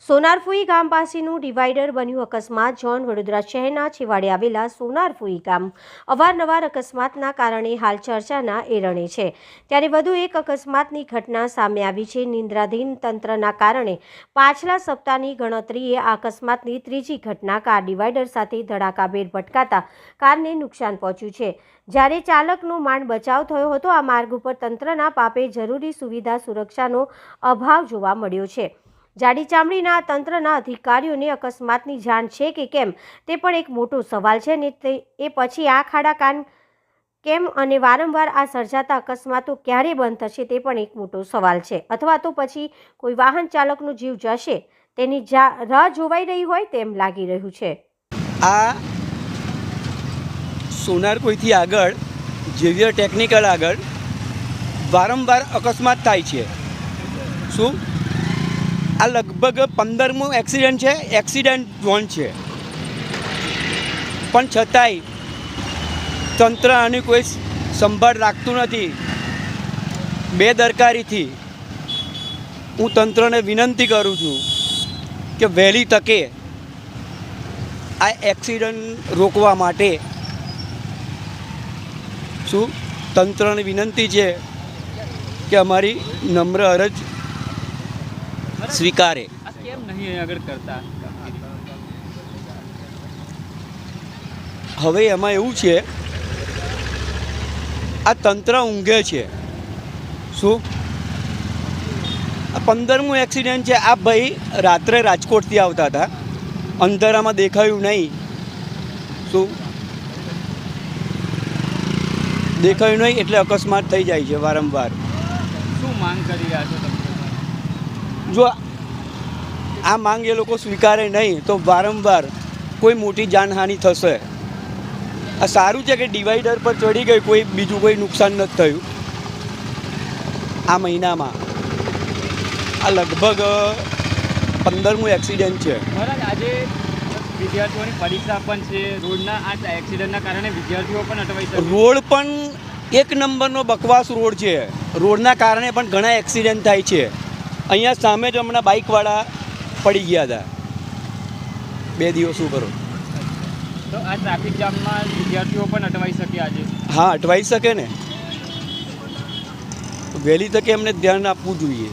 સોનારફુઈ ગામ પાસેનું ડિવાઈડર બન્યું અકસ્માત ઝોન વડોદરા શહેરના છેવાડે આવેલા સોનારફુઈ ગામ અવારનવાર અકસ્માતના કારણે હાલ ચર્ચાના એરણે છે। ત્યારે વધુ એક અકસ્માતની ઘટના સામે આવી છે। નિંદ્રાધીન તંત્રના કારણે પાછલા સપ્તાહની ગણતરીએ આ અકસ્માતની ત્રીજી ઘટના કાર ડિવાઈડર સાથે ધડાકાભેર ભટકાતા કારને નુકસાન પહોંચ્યું છે। જ્યારે ચાલકનો માંડ બચાવ થયો હતો। આ માર્ગ ઉપર તંત્રના પાપે જરૂરી સુવિધા સુરક્ષાનો અભાવ જોવા મળ્યો છે। જાડી ચામડીના તંત્રના અધિકારીઓને અકસ્માતની જાણ છે કે કેમ તે પણ એક મોટો સવાલ છે ને એ પછી આ ખાડા કાન કેમ અને વારંવાર આ સર્જાતા અકસ્માતો ક્યારે બંધ થશે તે પણ એક મોટો સવાલ છે। અથવા તો પછી કોઈ વાહન ચાલકનો જીવ જશે તેની રાહ જોવાઈ રહી હોય તેમ લાગી રહ્યું છે। આ સોનારફુઈથી આગળ ઝેવિયર ટેકનિકલ આગળ વારંવાર અકસ્માત થાય છે। શું આ લગભગ 15મો એક્સિડન્ટ છે। એક્સિડન્ટ ઝોન છે, પણ છતાંય તંત્ર આની કોઈ સંભાળ રાખતું નથી। બેદરકારીથી હું તંત્રને વિનંતી કરું છું કે વહેલી તકે આ એક્સિડન્ટ રોકવા માટે શું તંત્રને વિનંતી છે કે અમારી નમ્ર અરજ સ્વીકારે। કેમ નહીં આગળ કરતા? હવે એમાં એવું છે, આ તંત્ર ઊંઘે છે। શું આ 15મું એક્સિડન્ટ છે। આ ભાઈ રાત્રે રાજકોટથી આવતા હતા, અંધારામાં દેખાયું નહીં। શું દેખાયું નહીં એટલે અકસ્માત થઈ જાય છે વારંવાર। શું માંગ કરી રહ્યા છો તમે? જો આ માંગ એ લોકો સ્વીકારે નહીં તો વારંવાર કોઈ મોટી જાનહાનિ થશે। આ સારું છે કે ડિવાઈડર પર ચડી ગઈ, કોઈ બીજું કોઈ નુકસાન નથી થયું આ મહિનામાં। આ લગભગ 15મું એક્સિડન્ટ છે। બરાબર, આજે વિદ્યાર્થીઓની પરીક્ષા પણ છે। રોડના આ એક્સિડન્ટના કારણે વિદ્યાર્થીઓ પણ અટવાઈ શકે। રોડ પણ એક નંબરનો બકવાસ રોડ છે। રોડના કારણે પણ ઘણા એક્સિડન્ટ થાય છે। અહીંયા સામે જ હમણાં બાઇકવાળા પડી ગયા હતા 2 દિવસ ઉપર। તો આ ટ્રાફિક જામમાં વિદ્યાર્થીઓ પણ અટવાઈ શકે આજે? હા, અટવાઈ શકે ને। વહેલી તકે એમને ધ્યાન આપવું જોઈએ।